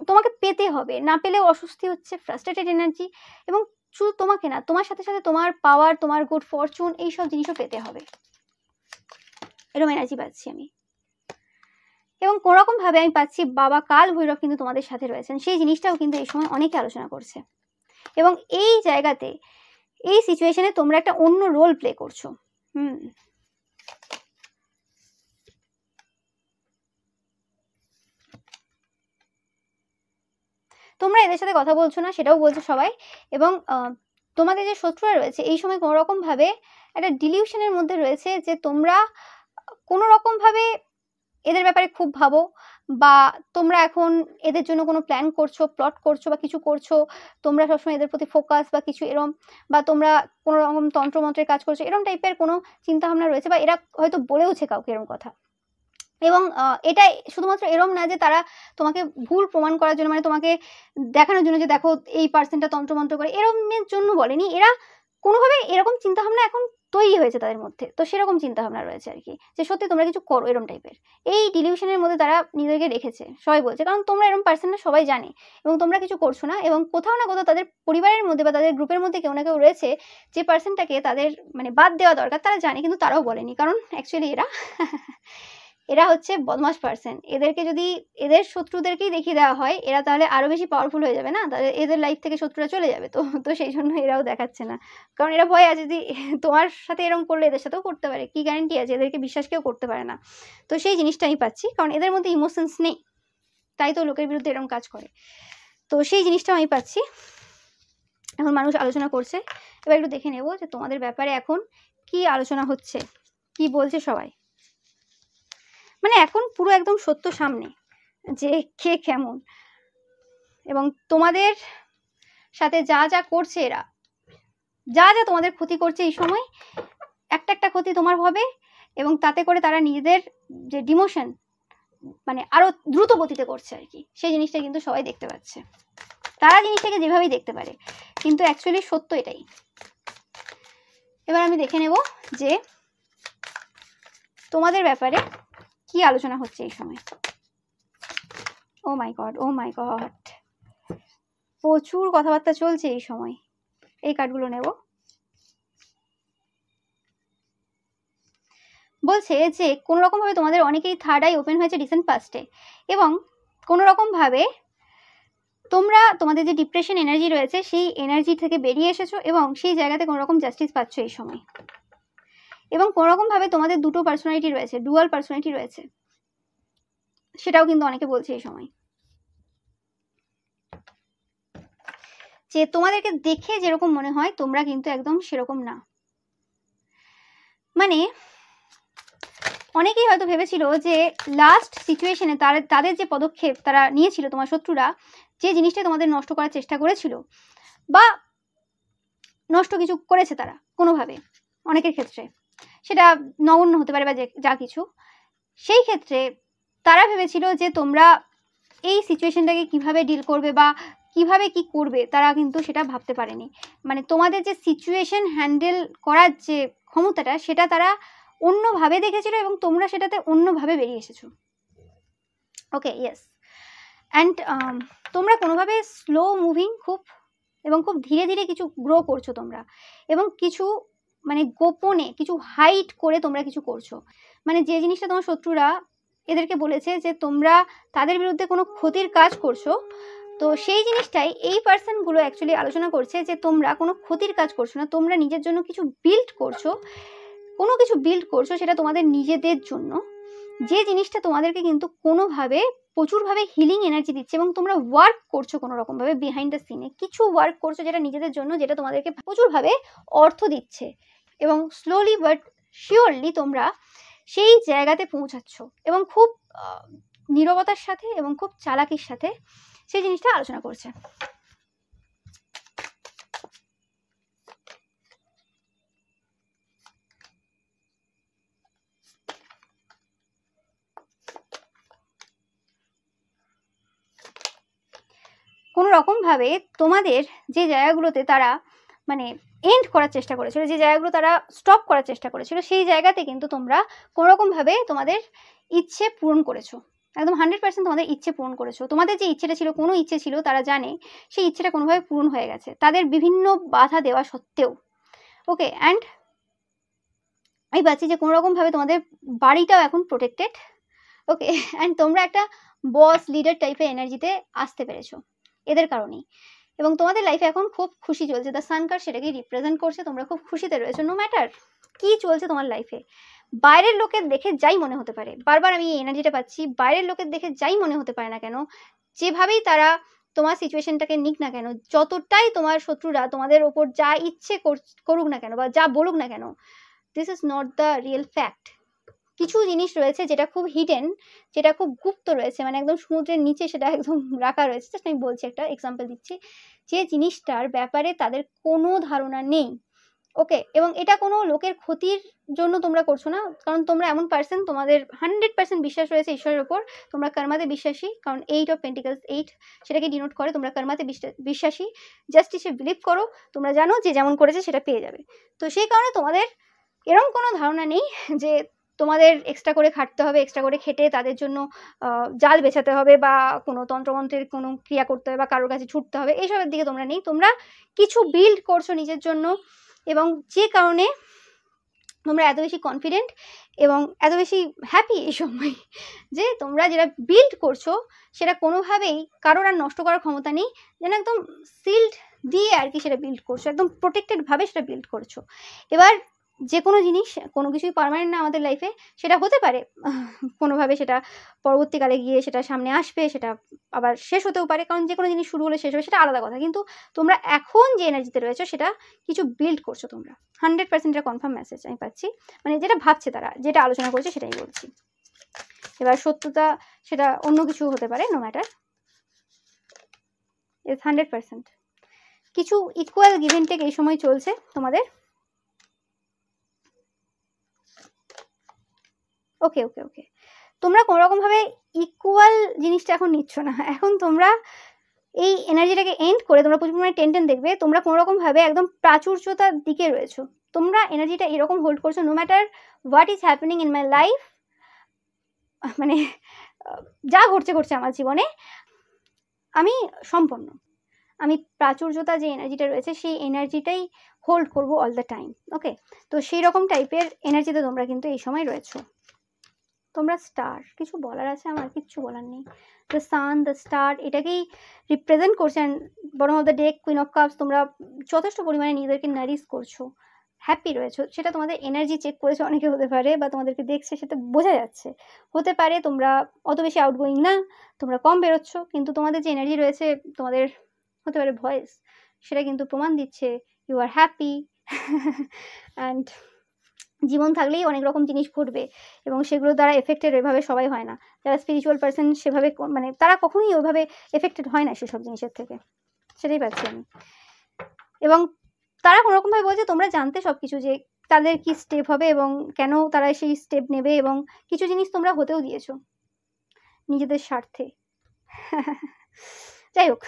তোমাকে পেতে হবে, না পেলেও অস্বস্তি হচ্ছে, ফ্রাস্ট্রেটেড এনার্জি। এবং শুধু তোমাকে না, তোমার সাথে সাথে তোমার পাওয়ার, তোমার গুড ফরচুন, এইসব জিনিসও পেতে হবে, এরকম এনার্জি পাচ্ছি আমি। এবং কোনোরকম ভাবে আমি পাচ্ছি বাবা কাল ভৈরব কিন্তু তোমাদের সাথে রয়েছেন, সেই জিনিসটাও কিন্তু এই সময় অনেকে আলোচনা করছে। এবং এই জায়গাতে এই সিচুয়েশনে তোমরা একটা অন্য রোল প্লে করছো। তোমরা এদের সাথে কথা বলছো না সেটাও বলছে সবাই, এবং তোমাদের যে শত্রুরা রয়েছে এই সময় কোনো রকম ভাবে একটা ডিলিউশনের মধ্যে রয়েছে, যে তোমরা কোনো রকম ভাবে এদের ব্যাপারে খুব ভাবো, বা তোমরা এখন এদের জন্য কোনো প্ল্যান করছো, প্লট করছো বা কিছু করছো, তোমরা সবসময় এদের প্রতি ফোকাস বা কিছু এরম, বা তোমরা কোনো রকম তন্ত্রমন্ত্রের কাজ করছো, এরম টাইপের কোনো চিন্তা ভাবনা রয়েছে, বা এরা হয়তো বলেওছে কাউকে এরম কথা। এবং এটা শুধুমাত্র এরম না যে তারা তোমাকে ভুল প্রমাণ করার জন্য, মানে তোমাকে দেখানোর জন্য যে দেখো এই পার্সেন্টটা তন্ত্রমন্ত্র করে, এরমের জন্য বলেনি। এরা কোনোভাবে এরকম চিন্তাভাবনা এখন তৈরি হয়েছে তাদের মধ্যে, তো সেরকম চিন্তাভাবনা রয়েছে আর কি, যে সত্যি তোমরা কিছু করো এরম টাইপের। এই ডিলিউশনের মধ্যে তারা নিজেদেরকে রেখেছে, সবাই বলছে, কারণ তোমরা এরকম পার্সন না, সবাই জানে, এবং তোমরা কিছু করছো না। এবং কোথাও না কোথাও তাদের পরিবারের মধ্যে বা তাদের গ্রুপের মধ্যে কেউ না কেউ রয়েছে যে পার্সনটাকে তাদের মানে বাদ দেওয়া দরকার, তারা জানে কিন্তু তারাও বলেনি, কারণ অ্যাকচুয়ালি এরা হচ্ছে বদমাস পার্সন। এদেরকে যদি এদের শত্রুদেরকেই দেখিয়ে দেওয়া হয়, এরা তাহলে আরো বেশি পাওয়ারফুল হয়ে যাবে না, তাহলে এদের লাইফ থেকে শত্রুরা চলে যাবে। তো সেই জন্য এরাও দেখাচ্ছে না, কারণ এরা ভয় আছে যদি তোমার সাথে এরকম করলে এদের সাথেও করতে পারে, কি গ্যারান্টি আছে, এদেরকে বিশ্বাস কেউ করতে পারে না। তো সেই জিনিসটা আমি পাচ্ছি, কারণ এদের মধ্যে ইমোশনস নেই, তাই তো লোকের বিরুদ্ধে এরকম কাজ করে। তো সেই জিনিসটাও আমি পাচ্ছি। এখন মানুষ আলোচনা করছে, এবার একটু দেখে নেব যে তোমাদের ব্যাপারে এখন কি আলোচনা হচ্ছে, কি বলছে সবাই। মানে এখন পুরো একদম সত্য সামনে, যে কে কেমন, এবং তোমাদের সাথে যা যা করছে এরা, যা যা তোমাদের ক্ষতি করছে এই সময়, একটা একটা ক্ষতি তোমার হবে, এবং তাতে করে তারা নিজেদের যে ডিমোশন মানে আরো দ্রুত গতিতে করছে আর কি, সেই জিনিসটা কিন্তু সবাই দেখতে পাচ্ছে। তারা জিনিসটাকে যেভাবেই দেখতে পারে, কিন্তু অ্যাকচুয়ালি সত্য এটাই। এবার আমি দেখে নেব যে তোমাদের ব্যাপারে কি আলোচনা হচ্ছে এই সময়। Oh my God, oh my god, প্রচুর কথাবার্তা চলছে এই সময়। এই কার্ডগুলো নেব। বলছে যে কোনো রকমভাবে তোমাদের অনেকেই থার্ড আই ওপেন হয়েছে রিসেন্ট পাস্টে, এবং কোনো রকমভাবে তোমরা তোমাদের যে ডিপ্রেশন এনার্জি রয়েছে সেই এনার্জি থেকে বেরিয়ে এসেছো এবং সেই জায়গাতে কোনো রকম জাস্টিস পাচ্ছ এই সময়। এবং কোনো রকমভাবে তোমাদের দুটো পার্সোনালিটি রয়েছে, ডুয়াল পার্সোনালিটি রয়েছে, সেটাও কিন্তু অনেকে বলছে এই সময়। যে তোমাদেরকে দেখে যেরকম মনে হয় তোমরা কিন্তু একদম সেরকম না। মানে অনেকেই হয়তো ভেবেছিল যে লাস্ট সিচুয়েশনে তাদের যে পদক্ষেপ তারা নিয়েছিল, তোমার শত্রুরা যে জিনিসটা তোমাদের নষ্ট করার চেষ্টা করেছিল বা নষ্ট কিছু করেছে তারা কোনোভাবে, অনেকের ক্ষেত্রে সেটা নগণ্য হতে পারে বা যা কিছু, সেই ক্ষেত্রে তারা ভেবেছিল যে তোমরা এই সিচুয়েশনটাকে কিভাবে ডিল করবে বা কিভাবে কি করবে, তারা কিন্তু সেটা ভাবতে পারেনি। মানে তোমাদের যে সিচুয়েশন হ্যান্ডেল করার যে ক্ষমতাটা সেটা তারা অন্যভাবে দেখেছিল এবং তোমরা সেটাতে অন্যভাবে বেরিয়ে এসেছো। ওকে, ইয়েস। অ্যান্ড তোমরা কোনোভাবে স্লো মুভিং খুব এবং খুব ধীরে ধীরে কিছু গ্রো করছো তোমরা, এবং কিছু মানে গোপনে কিছু হাইড করে তোমরা কিছু করছো। মানে যে জিনিসটা তোমার শত্রুরা এদেরকে বলেছে যে তোমরা তাদের বিরুদ্ধে কোনো ক্ষতির কাজ করছো, তো সেই জিনিসটাই এই পার্সনগুলো অ্যাকচুয়ালি আলোচনা করছে যে তোমরা কোনো ক্ষতির কাজ করছো না, তোমরা নিজের জন্য কিছু বিল্ড করছো, কোনো কিছু বিল্ড করছো সেটা তোমাদের নিজেদের জন্য, যে জিনিসটা তোমাদেরকে কিন্তু কোনোভাবে প্রচুরভাবে হিলিং এনার্জি দিচ্ছে, এবং তোমরা ওয়ার্ক করছো কোনো রকমভাবে বিহাইন্ড দ্য সিনে, কিছু ওয়ার্ক করছো যেটা নিজেদের জন্য, যেটা তোমাদেরকে প্রচুরভাবে অর্থ দিচ্ছে, এবং স্লোলি বাট শিওরলি তোমরা সেই জায়গাতে পৌঁছাচ্ছ, এবং খুব নীরবতার সাথে এবং খুব চালাকির সাথে সেই জিনিসটা আলোচনা করছে। কোনো রকমভাবে তোমাদের যে জায়গাগুলোতে তারা মানে এন্ড করার চেষ্টা করেছিল, যে জায়গাগুলো তারা স্টপ করার চেষ্টা করেছিল, সেই জায়গাতে কিন্তু তোমরা কোনোরকমভাবে তোমাদের ইচ্ছে পূরণ করেছো, একদম 100% তোমাদের ইচ্ছে পূরণ করেছো। তোমাদের যে ইচ্ছেটা ছিল, কোনো ইচ্ছে ছিল, তারা জানে সেই ইচ্ছেটা কোনোভাবে পূরণ হয়ে গেছে তাদের বিভিন্ন বাধা দেওয়া সত্ত্বেও। ওকে, অ্যান্ড আমি পাচ্ছি যে কোনো রকমভাবে তোমাদের বাড়িটাও এখন প্রোটেক্টেড। ওকে, অ্যান্ড তোমরা একটা বস লিডার টাইপের এনার্জিতে আসতে পেরেছো এদের কারণেই, এবং তোমাদের লাইফে এখন খুব খুশি চলছে। দ্য সান কার্ড সেটাকে রিপ্রেজেন্ট করছে, তোমরা খুব খুশিতে রয়েছো নো ম্যাটার কি চলছে তোমার লাইফে। বাইরের লোকের দেখে যাই মনে হতে পারে, বারবার আমি এই এনার্জিটা পাচ্ছি, বাইরের লোকের দেখে যাই মনে হতে পারে না কেন, যেভাবেই তারা তোমার সিচুয়েশনটাকে নিক না কেন, যতটাই তোমার শত্রুরা তোমাদের ওপর যা ইচ্ছে করুক না কেন বা যা বলুক না কেন, this is not the real fact. কিছু জিনিস রয়েছে যেটা খুব হিডেন, যেটা খুব গুপ্ত রয়েছে, মানে একদম সমুদ্রের নিচে সেটা একদম রাখা রয়েছে। জাস্ট আমি বলছি, একটা এক্সাম্পল দিচ্ছি, যে জিনিসটার ব্যাপারে তাদের কোনো ধারণা নেই। ওকে, এবং এটা কোনো লোকের ক্ষতির জন্য তোমরা করছো না, কারণ তোমরা এমন পার্সন, তোমাদের 100% বিশ্বাস রয়েছে ঈশ্বরের ওপর, তোমরা কর্মাতে বিশ্বাসী, কারণ 8 অফ পেন্টিকলস 8 সেটাকে ডিনোট করে, তোমরা কর্মাতে বিশ্বাসী, জাস্টিসে বিলিভ করো, তোমরা জানো যে যেমন করেছে সেটা পেয়ে যাবে। তো সেই কারণে তোমাদের এরকম কোনো ধারণা নেই যে তোমাদের এক্সট্রা করে খাটতে হবে, এক্সট্রা করে খেটে তাদের জন্য জাল বেছাতে হবে বা কোনো তন্ত্রমন্ত্রের কোনো ক্রিয়া করতে হবে বা কারোর কাছে ছুটতে হবে, এইসবের দিকে তোমরা নেই। তোমরা কিছু বিল্ড করছো নিজের জন্য, এবং যে কারণে তোমরা এত বেশি কনফিডেন্ট এবং এত বেশি হ্যাপি এই সময়, যে তোমরা যেটা বিল্ড করছো সেটা কোনোভাবেই কারোর আর নষ্ট করার ক্ষমতা নেই, যেন একদম সিল্ড দিয়ে আর কি সেটা বিল্ড করছো, একদম প্রোটেক্টেডভাবে সেটা বিল্ড করছো। এবার যে কোনো জিনিস, কোনো কিছুই পার্মানেন্ট না আমাদের লাইফে, সেটা হতে পারে কোনোভাবে সেটা পরবর্তীকালে গিয়ে সেটা সামনে আসবে, সেটা আবার শেষ হতেও পারে, কারণ যে কোনো জিনিস শুরু হলে শেষ হবে সেটা আলাদা কথা, কিন্তু তোমরা এখন যে এনার্জিতে রয়েছো সেটা কিছু বিল্ড করছো তোমরা, 100% এটা কনফার্ম মেসেজ আমি পাচ্ছি। মানে যেটা ভাবছে তারা, যেটা আলোচনা করছে সেটাই বলছি। এবার সত্যতা সেটা অন্য কিছু হতে পারে, নো ম্যাটার, 100% কিছু ইকুয়াল গিভ এন্ড টেক এই সময় চলছে তোমাদের। ওকে ওকে ওকে, তোমরা কোনোরকমভাবে ইকুয়াল জিনিসটা এখন নিচ্ছ না, এখন তোমরা এই এনার্জিটাকে এন্ড করে তোমরা প্রচুর পরিমাণে টেনশন দেখবে, তোমরা কোনোরকমভাবে একদম প্রাচুর্যতার দিকে রয়েছো, তোমরা এনার্জিটা এরকম হোল্ড করছো, no matter what is happening in my life, মানে যা ঘটছে ঘটছে আমার জীবনে, আমি সম্পন্ন, আমি প্রাচুর্যতা যে এনার্জিটা রয়েছে সেই এনার্জিটাই হোল্ড করবো অল দ্য টাইম। ওকে, তো সেই রকম টাইপের এনার্জিতে তোমরা কিন্তু এই সময় রয়েছো। তোমরা স্টার, কিছু বলার আছে আমার? কিচ্ছু বলার নেই। দ্য সান, দ্য স্টার, এটাকেই রিপ্রেজেন্ট করছেন bottom of the deck, queen of cups. তোমরা যথেষ্ট পরিমাণে নিজেদেরকে নারিশ করছো, হ্যাপি রয়েছো, সেটা তোমাদের এনার্জি চেক করেছে অনেকে হতে পারে, বা তোমাদেরকে দেখছে সেটা বোঝা যাচ্ছে। হতে পারে তোমরা অত বেশি আউটগোয়িং না, তোমরা কম বেরোচ্ছ, কিন্তু তোমাদের যে এনার্জি রয়েছে, তোমাদের হতে পারে ভয়েস, সেটা কিন্তু প্রমাণ দিচ্ছে ইউ আর হ্যাপি। অ্যান্ড জীবন থাকলেই অনেক রকম জিনিস ঘটবে, এবং সেগুলো দ্বারা এফেক্টেড এভাবে সবাই হয় না। যারা স্পিরিচুয়াল পার্সন সেভাবে মানে তারা কখনোই ওইভাবে এফেক্টেড হয় না সেসব জিনিসের থেকে, সেটাই পাচ্ছি আমি। এবং তারা কোনোরকমভাবে বলছে তোমরা জানতে সব কিছু, যে তাদের কি স্টেপ হবে এবং কেন তারা সেই স্টেপ নেবে, এবং কিছু জিনিস তোমরা হতেও দিয়েছো নিজেদের স্বার্থে। যাই হোক,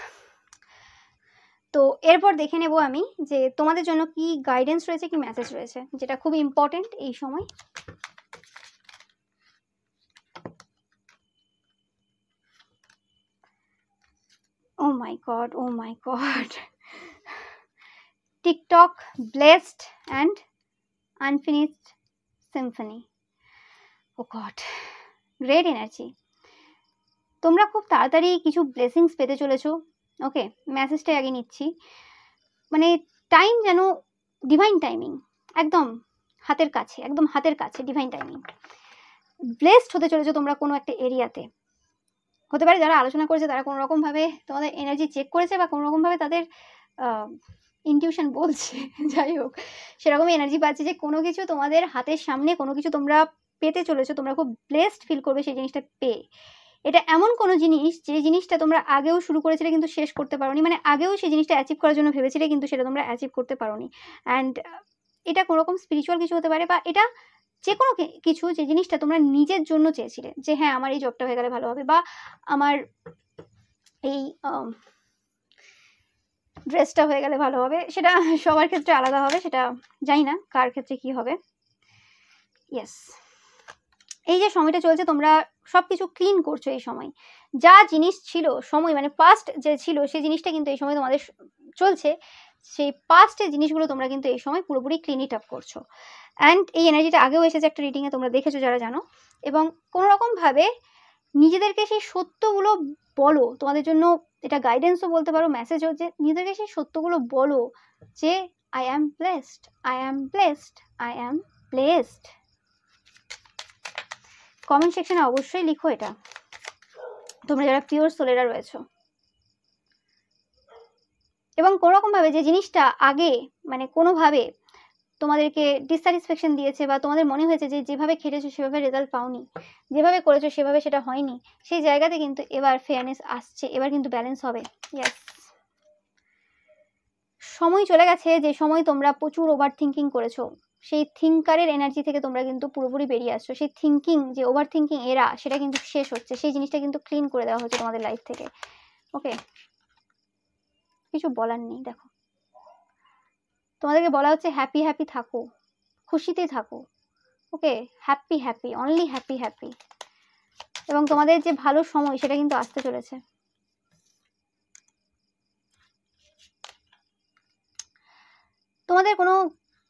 তো এরপর দেখে নেব আমি যে তোমাদের জন্য কি গাইডেন্স রয়েছে, কি মেসেজ রয়েছে, যেটা খুব ইম্পর্টেন্ট এই সময়। Oh my God, oh my God, TikTok blessed and unfinished symphony. Oh God, great energy. তোমরা খুব তাড়াতাড়ি কিছু ব্লেসিংস পেতে চলেছো। ওকে, মেসেজটাই আগে নিচ্ছি। মানে টাইম যেন ডিভাইন টাইমিং, একদম হাতের কাছে, একদম হাতের কাছে ডিভাইন টাইমিং। ব্লেসড হতে চলেছো তোমরা কোনো একটা এরিয়াতে। হতে পারে যারা আলোচনা করেছে তারা কোনো রকমভাবে তোমাদের এনার্জি চেক করেছে, বা কোনো রকমভাবে তাদের ইনটিউশন বলছে, যাই হোক সেরকমই এনার্জি পাচ্ছে যে কোনো কিছু তোমাদের হাতের সামনে, কোনো কিছু তোমরা পেতে চলেছো, তোমরা খুব ব্লেসড ফিল করবে সেই জিনিসটা পেয়ে। এটা এমন কোনো জিনিস যে জিনিসটা তোমরা আগেও শুরু করেছিলে কিন্তু শেষ করতে পারোনি, মানে আগেও সেই জিনিসটা অ্যাচিভ করার জন্য ভেবেছিলে কিন্তু সেটা তোমরা অ্যাচিভ করতে পারোনি। অ্যান্ড এটা কোনো রকম স্পিরিচুয়াল কিছু হতে পারে, বা এটা যে কোনো কিছু যে জিনিসটা তোমরা নিজের জন্য চেয়েছিলে, যে হ্যাঁ আমার এই জবটা হয়ে গেলে ভালো হবে, বা আমার এই ড্রেসটা হয়ে গেলে ভালো হবে। সেটা সবার ক্ষেত্রে আলাদা হবে, সেটা জানি না কার ক্ষেত্রে কি হবে। ইয়েস, এই যে সময়টা চলছে তোমরা সব কিছু ক্লিন করছো এই সময়। যা জিনিস ছিল সময়, মানে পাস্ট যে ছিল সেই জিনিসটা কিন্তু এই সময় তোমাদের চলছে, সেই পাস্টের জিনিসগুলো তোমরা কিন্তু এই সময় পুরোপুরি ক্লিন ইট আপ করছো। অ্যান্ড এই এনার্জিটা আগেও এসেছে একটা রিডিংয়ে, তোমরা দেখেছো যারা জানো। এবং কোনো রকমভাবে নিজেদেরকে সেই সত্যগুলো বলো, তোমাদের জন্য এটা গাইডেন্সও বলতে পারো, মেসেজও, যে নিজেদেরকে সেই সত্যগুলো বলো যে I am blessed, I am blessed, I am blessed. Comment সেকশনে অবশ্যই লিখো এটা, তোমরা যারা পিওর সোলেরা রয়েছো। এবং কোনোরকমভাবে যে জিনিসটা আগে মানে কোনোভাবে তোমাদেরকে ডিসস্যাটিসফ্যাকশন দিয়েছে, বা তোমাদের মনে হয়েছে যে যেভাবে খেটেছো সেভাবে রেজাল্ট পাওনি, যেভাবে করেছো সেভাবে সেটা হয়নি, সেই জায়গাতে কিন্তু এবার ফেয়ারনেস আসছে, এবার কিন্তু ব্যালেন্স হবে। ইয়েস, সময় চলে গেছে যে সময় তোমরা প্রচুর ওভার থিঙ্কিং করেছো, সেই থিঙ্কারের এনার্জি থেকে তোমরা কিন্তু পুরোপুরি বেরিয়ে আসছো। সেই থিঙ্কিং, যে ওভার থিঙ্কিং এরা, সেটা কিন্তু শেষ হচ্ছে, সেই জিনিসটা কিন্তু ক্লিন করে দেওয়া হচ্ছে তোমাদের লাইফ থেকে। ওকে, কিছু বলার নেই। দেখো তোমাদেরকে বলা হচ্ছে হ্যাপি হ্যাপি থাকো, খুশিতে থাকো। Okay, happy happy, only happy happy. এবং তোমাদের যে ভালো সময় সেটা কিন্তু আসতে চলেছে। তোমাদের কোনো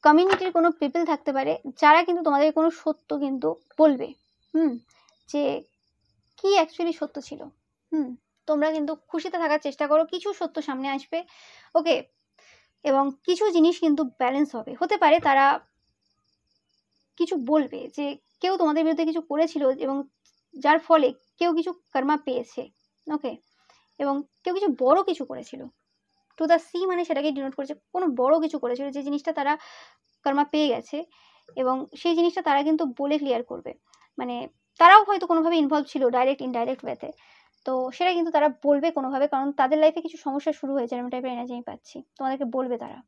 কমিউনিটির কোনো পিপল থাকতে পারে যারা কিন্তু তোমাদের কোনো সত্য কিন্তু বলবে, যে কি অ্যাকচুয়ালি সত্য ছিল। তোমরা কিন্তু খুশিতে থাকার চেষ্টা করো, কিছু সত্য সামনে আসবে। ওকে, এবং কিছু জিনিস কিন্তু ব্যালেন্স হবে। হতে পারে তারা কিছু বলবে, যে কেউ তোমাদের বিরুদ্ধে কিছু করেছিল এবং যার ফলে কেউ কিছু কর্মা পেয়েছে। ওকে, এবং কেউ কিছু বড় কিছু করেছিল, টু দ্য সি মানে সেটাকে ডিনোট করেছে, কোনো বড় কিছু করেছিল যে জিনিসটা তারা কর্মা পেয়ে গেছে, এবং সেই জিনিসটা তারা কিন্তু বলে ক্লিয়ার করবে। মানে তারাও হয়তো কোনোভাবে ইনভলভ ছিল ডাইরেক্ট ইনডাইরেক্ট ওয়েতে, তো সেটা কিন্তু তারা বলবে কোনোভাবে, কারণ তাদের লাইফে কিছু সমস্যা শুরু হয়েছে, এরকম টাইপের এনার্জি আমি পাচ্ছি। তোমাদেরকে বলবে তারা।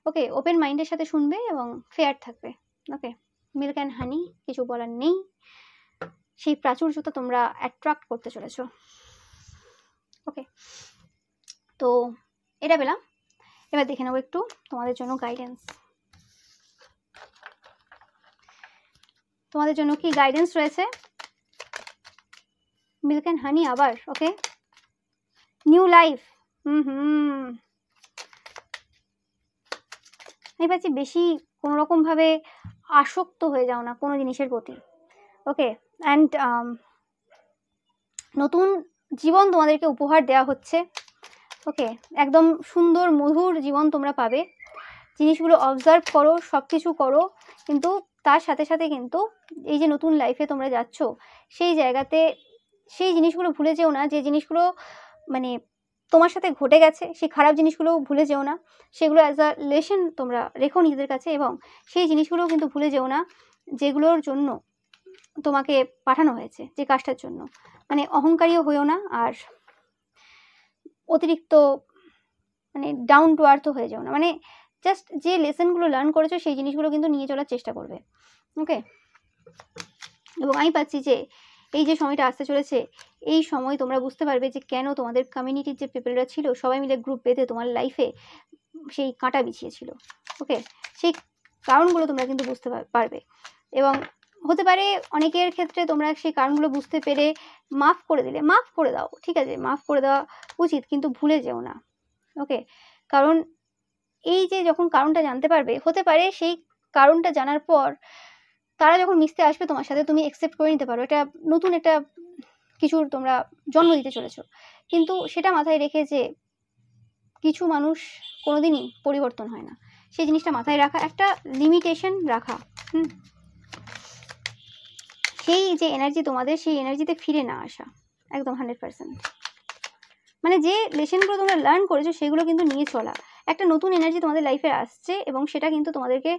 ওকে, ওপেন মাইন্ডের সাথে শুনবে এবং ফেয়ার থাকবে। ওকে, মিল্ক অ্যান্ড হানি, কিছু বলার নেই। সেই প্রাচুর্যতা তোমরা অ্যাট্রাক্ট করতে চলেছো। ওকে, তো এটা পেলাম। এবার দেখে নেবো একটু তোমাদের জন্য গাইডেন্স। তোমাদের জন্য কি গাইডেন্স রয়েছে? মিল্ক অ্যান্ড হানি আবার, ওকে, নিউ লাইফ। আমি পাচ্ছি বেশি কোনো রকমভাবে আসক্ত হয়ে যাও না কোনো জিনিসের প্রতি, ওকে। অ্যান্ড নতুন জীবন তোমাদেরকে উপহার দেওয়া হচ্ছে, ওকে। একদম সুন্দর মধুর জীবন তোমরা পাবে। জিনিসগুলো অবজার্ভ করো, সব কিছু করো, কিন্তু তার সাথে সাথে কিন্তু এই যে নতুন লাইফে তোমরা যাচ্ছ সেই জায়গাতে সেই জিনিসগুলো ভুলে যেও না, যে জিনিসগুলো মানে তোমার সাথে ঘটে গেছে, সেই খারাপ জিনিসগুলো ভুলে যেও না, সেগুলো অ্যাজ আ লেসন তোমরা রেখো নিজেদের কাছে। এবং সেই জিনিসগুলোও কিন্তু ভুলে যেও না যেগুলোর জন্য তোমাকে পাঠানো হয়েছে, যে কাজটার জন্য। মানে অহংকারীও হইও না, আর অতিরিক্ত মানে ডাউন টু আর্থও হয়ে যাও না। মানে জাস্ট যে লেসনগুলো লার্ন করেছো সেই জিনিসগুলো কিন্তু নিয়ে চলার চেষ্টা করবে, ওকে। এবং আমি পাচ্ছি যে এই যে সময়টা আসতে চলেছে, এই সময় তোমরা বুঝতে পারবে যে কেন তোমাদের কমিউনিটির যে পিপলরা ছিল সবাই মিলে গ্রুপ বেঁধে তোমার লাইফে সেই কাঁটা বিছিয়েছিল, ওকে। সেই কারণগুলো তোমরা কিন্তু বুঝতে পারবে। এবং হতে পারে অনেকের ক্ষেত্রে তোমরা সেই কারণগুলো বুঝতে পেরে মাফ করে দিলে, মাফ করে দাও, ঠিক আছে, মাফ করে দেওয়া উচিত, কিন্তু ভুলে যেও না, ওকে। কারণ এই যে যখন কারণটা জানতে পারবে, হতে পারে সেই কারণটা জানার পর তারা যখন মিশতে আসবে তোমার সাথে, তুমি অ্যাকসেপ্ট করে নিতে পারো এটা নতুন একটা কিছুর তোমরা জন্ম দিতে চলেছো। কিন্তু সেটা মাথায় রেখে যে কিছু মানুষ কোনোদিনই পরিবর্তন হয় না, সেই জিনিসটা মাথায় রাখা, একটা লিমিটেশন রাখা। সেই যে এনার্জি তোমাদের, সেই এনার্জিতে ফিরে না আসা, একদম 100%। মানে যে লেসনগুলো তোমরা লার্ন করেছো সেগুলো কিন্তু নিয়ে চলা, একটা নতুন এনার্জি তোমাদের লাইফে আসছে এবং সেটা কিন্তু তোমাদেরকে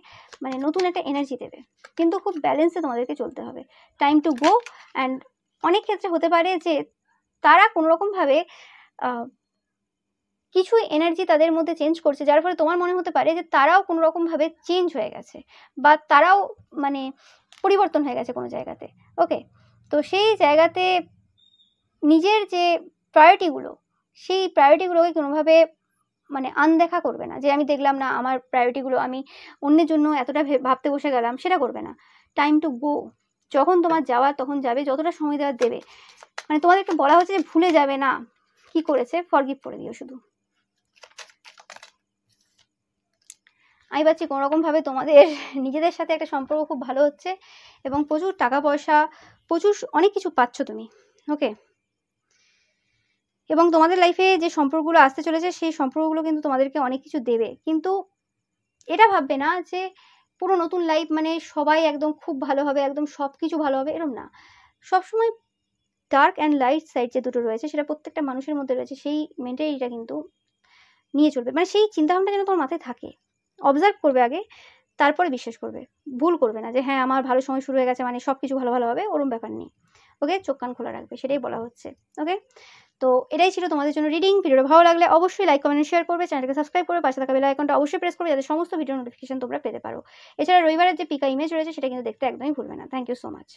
মানে নতুন একটা এনার্জি দেবে, কিন্তু খুব ব্যালেন্সে তোমাদেরকে চলতে হবে। Time to go. অ্যান্ড অনেক ক্ষেত্রে হতে পারে যে তারা কোনোরকমভাবে কিছু এনার্জি তাদের মধ্যে চেঞ্জ করছে, যার ফলে তোমার মনে হতে পারে যে তারাও কোনোরকমভাবে চেঞ্জ হয়ে গেছে, বা তারাও মানে পরিবর্তন হয়ে গেছে কোনো জায়গাতে, ওকে। তো সেই জায়গাতে নিজের যে প্রায়োরিটিগুলো, সেই প্রায়োরিটিগুলোকে কোনোভাবে মানে আনদেখা করবে না, যে আমি দেখলাম না আমার প্রায়োরিটিগুলো, আমি অন্যের জন্য এতটা ভাবতে বসে গেলাম, সেটা করবে না। Time to go. যখন তোমার যাওয়ার তখন যাবে, যতটা সময় দেওয়ার দেবে। মানে তোমাদেরকে বলা হচ্ছে যে ভুলে যাবে না কি করেছে, ফরগিভ করে দিও শুধু। আমি পাচ্ছি কোনোরকমভাবে তোমাদের নিজেদের সাথে একটা সম্পর্ক খুব ভালো হচ্ছে এবং প্রচুর টাকা পয়সা, প্রচুর অনেক কিছু পাচ্ছ তুমি, ওকে। এবং তোমাদের লাইফে যে সম্পর্কগুলো আসতে চলেছে সেই সম্পর্কগুলো কিন্তু তোমাদেরকে অনেক কিছু দেবে, কিন্তু এটা ভাববে না যে পুরো নতুন লাইফ মানে সবাই একদম খুব ভালো হবে, একদম সব কিছু ভালো হবে, এরকম না। সবসময় ডার্ক অ্যান্ড লাইট সাইড যে দুটো রয়েছে সেটা প্রত্যেকটা মানুষের মধ্যে রয়েছে, সেই মেন্টালিটিটা কিন্তু নিয়ে চলবে। মানে সেই চিন্তাভাবনাটা যেন তোমার মাথায় থাকে, অবজার্ভ করবে আগে, তারপরে বিশ্বাস করবে। ভুল করবে না যে হ্যাঁ আমার ভালো সময় শুরু হয়ে গেছে মানে সব কিছু ভালো ভালো হবে, ওরম ব্যাপার নেই, ওকে। চোখ কান খোলা রাখবে, সেটাই বলা হচ্ছে, ওকে। তো এটাই ছিল তোমাদের জন্য রিডিং। ভিডিওটা ভালো লাগলে অবশ্যই লাইক কমেন্ট শেয়ার করবে, চ্যানেলকে সাবস্ক্রাইব করবে, পাশে থাকা বেল আইকনটা অবশ্যই প্রেস করবে যাতে সমস্ত ভিডিও নোটিফিকেশন তোমরা পেতে পারো। এছাড়া রবিবারের যে পিকা ইমেজ রয়েছে সেটা কিন্তু দেখতে একদমই ভুলবে না। Thank you so much.